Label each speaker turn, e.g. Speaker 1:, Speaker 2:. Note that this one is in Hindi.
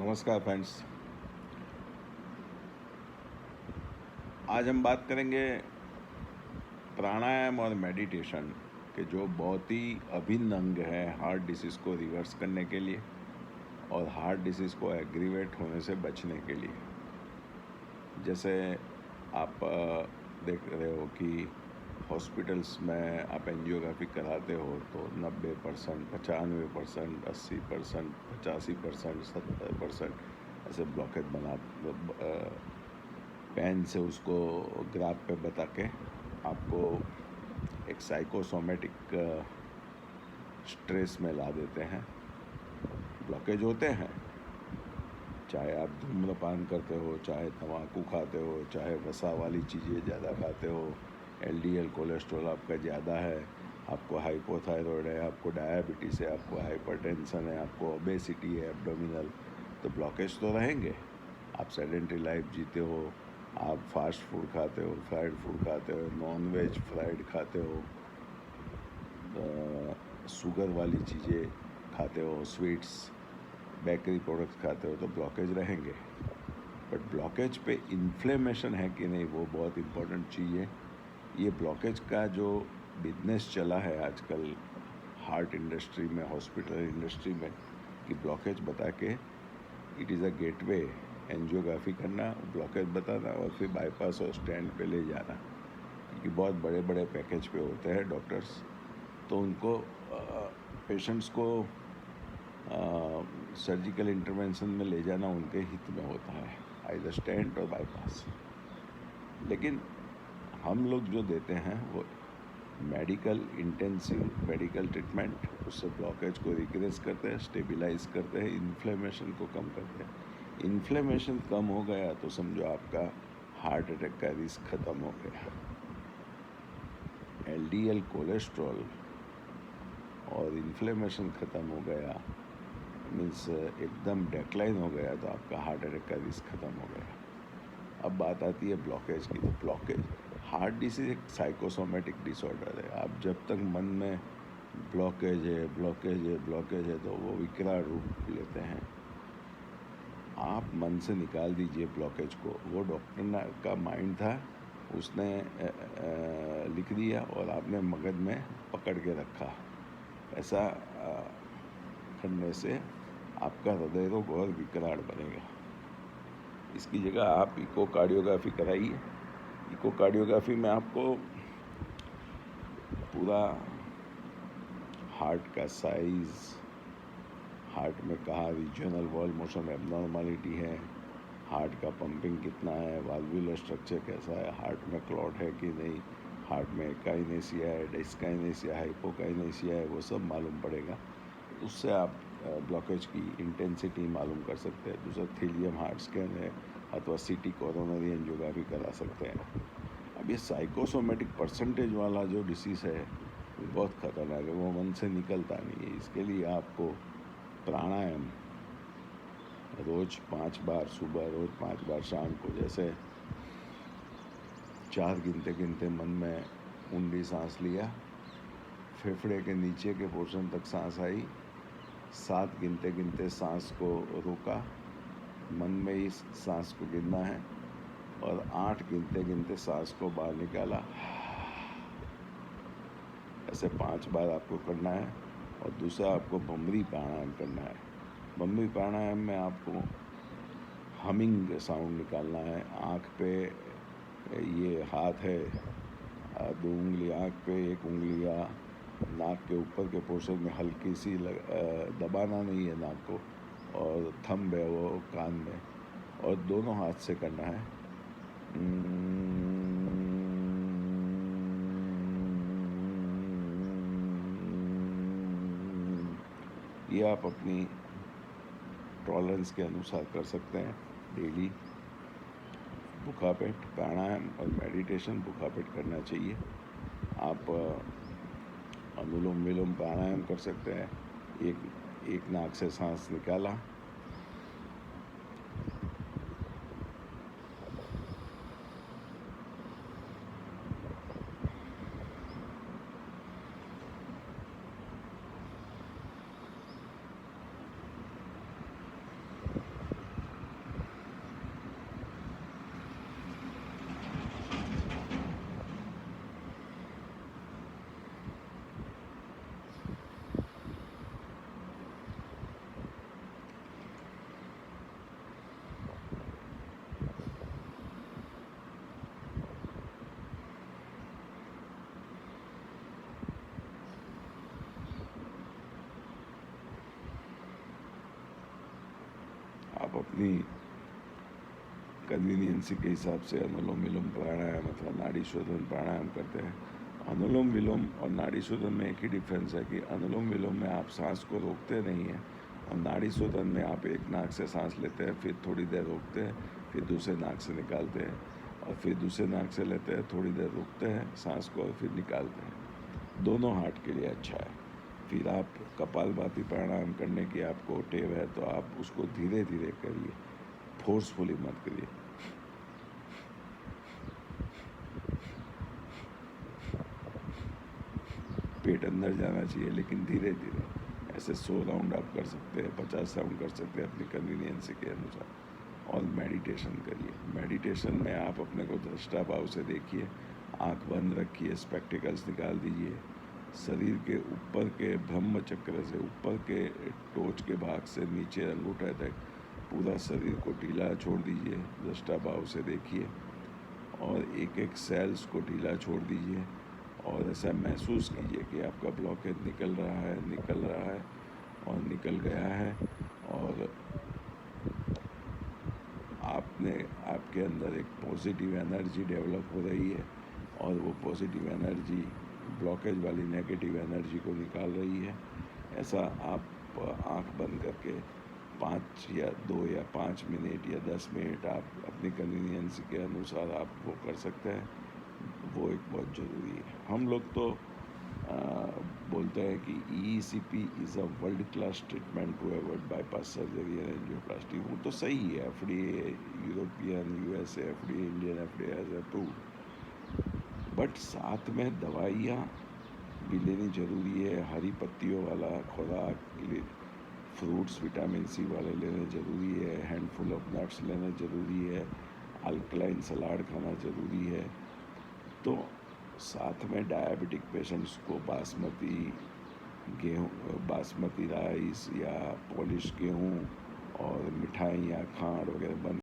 Speaker 1: नमस्कार फ्रेंड्स। आज हम बात करेंगे प्राणायाम और मेडिटेशन के जो बहुत ही अभिन्न अंग है हार्ट डिसीज़ को रिवर्स करने के लिए और हार्ट डिसीज़ को एग्रीवेट होने से बचने के लिए। जैसे आप देख रहे हो कि हॉस्पिटल्स में आप एंजियोग्राफी कराते हो तो 90%, 95%, 80%, 85%, 70% ऐसे ब्लॉकेज बना पेन से उसको ग्राफ पे बता के आपको एक साइकोसोमेटिक स्ट्रेस में ला देते हैं। ब्लॉकेज होते हैं, चाहे आप धूम्रपान करते हो, चाहे तंबाकू खाते हो, चाहे वसा वाली चीज़ें ज़्यादा खाते हो, एलडीएल कोलेस्ट्रॉल आपका ज़्यादा है, आपको हाइपोथायरॉयड है, आपको डायबिटीज़ है, आपको हाइपरटेंशन है, आपको ओबेसिटी है, एब्डोमिनल, तो ब्लॉकेज तो रहेंगे। आप सेडेंटरी लाइफ जीते हो, आप फास्ट फूड खाते हो, फ्राइड फूड खाते हो, नॉन वेज फ्राइड खाते हो, शुगर वाली चीज़ें खाते हो, स्वीट्स, बेकरी प्रोडक्ट्स खाते हो, तो ब्लॉकेज रहेंगे। बट ब्लॉकेज पे इन्फ्लेमेशन है कि नहीं, वो बहुत इम्पोर्टेंट चीज़ है। ये ब्लॉकेज का जो बिजनेस चला है आजकल हार्ट इंडस्ट्री में, हॉस्पिटल इंडस्ट्री में, कि ब्लॉकेज बता के it is a gateway, angiography करना, ब्लॉकेज बताना और फिर बाईपास और स्टैंड पे ले जाना, क्योंकि बहुत बड़े बड़े पैकेज पे होते हैं डॉक्टर्स, तो उनको पेशेंट्स को सर्जिकल इंटरवेंशन में ले जाना उनके हित में होता है, आइदर स्टेंट और बाईपास। लेकिन हम लोग जो देते हैं वो मेडिकल इंटेंसिव मेडिकल ट्रीटमेंट, उससे ब्लॉकेज को रिक्रेस करते हैं, स्टेबिलाइज करते हैं, इन्फ्लेमेशन को कम करते हैं। इन्फ्लेमेशन कम हो गया तो समझो आपका हार्ट अटैक का रिस्क ख़त्म हो गया। एलडीएल कोलेस्ट्रॉल और इन्फ्लेमेशन ख़त्म हो गया मीन्स एकदम डेक्लाइन हो गया तो आपका हार्ट अटैक का रिस्क ख़त्म हो गया। अब बात आती है ब्लॉकेज की। तो ब्लॉकेज, हार्ट डिसीज एक साइकोसोमेटिक डिसऑर्डर है। आप जब तक मन में ब्लॉकेज है ब्लॉकेज है ब्लॉकेज है तो वो विकराल रूप लेते हैं। आप मन से निकाल दीजिए ब्लॉकेज को। वो डॉक्टर का माइंड था, उसने लिख दिया और आपने मगज में पकड़ के रखा। ऐसा करने से आपका हृदय रोग और विकराल बनेगा। इसकी जगह आप इकोकार्डियोग्राफी कराइए। इकोकार्डियोग्राफी में आपको पूरा हार्ट का साइज, हार्ट में कहाँ रीजनल वॉल मोशन एबनॉर्मलिटी है, हार्ट का पंपिंग कितना है, वाल्वुलर स्ट्रक्चर कैसा है, हार्ट में क्लॉट है कि नहीं, हार्ट में काइनेसिया है, डिस्काइनेसिया, हाइपोकाइनेसिया है, वो सब मालूम पड़ेगा। उससे आप ब्लॉकेज की इंटेंसिटी मालूम कर सकते हैं। दूसरा थीलियम हार्ट स्कैन है अथवा सीटी कोरोनरी एंजियोग्राफी करा सकते हैं। अब ये साइकोसोमेटिक परसेंटेज वाला जो डिसीज़ है वो बहुत ख़तरनाक है, वो मन से निकलता नहीं है। इसके लिए आपको प्राणायाम रोज़ 5 बार सुबह, रोज़ 5 बार शाम को, जैसे 4 गिनते गिनते मन में ऊंडी सांस लिया, फेफड़े के नीचे के पोर्शन तक सांस आई, 7 गिनते गिनते सांस को रोका, मन में ही सांस को गिनना है, और 8 गिनते गिनते सांस को बाहर निकाला। ऐसे 5 बार आपको करना है। और दूसरा आपको भंवरी प्राणायाम करना है। भंवरी प्राणायाम में आपको हमिंग साउंड निकालना है। आँख पे ये हाथ है, 2 उंगली आँख पे, 1 उंगलियाँ नाक के ऊपर के पोर्शन में हल्की सी दबाना नहीं है नाक को, और थंब है वो कान में, और दोनों हाथ से करना है। ये आप अपनी टॉलरेंस के अनुसार कर सकते हैं डेली। भूखा पेट प्राणायाम और मेडिटेशन, भूखा पेट करना चाहिए। आप अनुलोम विलोम प्राणायाम कर सकते हैं। एक नाक से सांस निकाला, आप अपनी कन्वीनियंसी के हिसाब से अनुलोम विलोम प्राणायाम अथवा नाड़ी शोधन प्राणायाम करते हैं। अनुलोम विलोम और नाड़ी शोधन में एक ही डिफरेंस है कि अनुलोम विलोम में आप सांस को रोकते नहीं हैं और नाड़ी शोधन में आप एक नाक से सांस लेते हैं, फिर थोड़ी देर रोकते हैं, फिर दूसरे नाक से निकालते हैं और फिर दूसरे नाक से लेते हैं, थोड़ी देर रोकते हैं सांस को और फिर निकालते हैं। दोनों हार्ट के लिए अच्छा है। फिर आप कपालभाति प्राणायाम करने की आपको टेव है तो आप उसको धीरे धीरे करिए, फोर्सफुली मत करिए। पेट अंदर जाना चाहिए लेकिन धीरे धीरे। ऐसे 100 राउंड आप कर सकते हैं, 50 राउंड कर सकते हैं अपनी कन्वीनियंस के अनुसार। और मेडिटेशन करिए। मेडिटेशन में आप अपने को दृष्टा भाव से देखिए, आंख बंद रखिए, स्पेक्टिकल्स निकाल दीजिए, शरीर के ऊपर के ब्रह्म चक्र से ऊपर के टोच के भाग से नीचे अंगूठे तक पूरा शरीर को ढीला छोड़ दीजिए, दृष्टा भाव से देखिए और एक एक सेल्स को ढीला छोड़ दीजिए और ऐसा महसूस कीजिए कि आपका ब्लॉकेज निकल रहा है और निकल गया है और आपके अंदर एक पॉजिटिव एनर्जी डेवलप हो रही है और वो पॉजिटिव एनर्जी ब्लॉकेज वाली नेगेटिव एनर्जी को निकाल रही है। ऐसा आप आंख बंद करके 2 या 5 मिनट या 10 मिनट आप अपनी कन्वीनियंस के अनुसार आप वो कर सकते हैं। वो एक बहुत ज़रूरी है। हम लोग तो बोलते हैं कि ECP is a world class treatment to avoid bypass surgery and angioplasty. वो तो सही है, FDA European, USA FDA, Indian FDA has approved. But साथ में दवाइयाँ भी लेनी ज़रूरी है। हरी पत्तियों वाला खुराक, फ्रूट्स विटामिन C वाले लेने ज़रूरी है, हैंडफुल ऑफ नट्स लेना ज़रूरी है, अल्कलाइन सलाद खाना ज़रूरी है। तो साथ में डायबिटिक पेशेंट्स को बासमती राइस या पॉलिश गेहूँ और मिठाई या खांड वगैरह बंद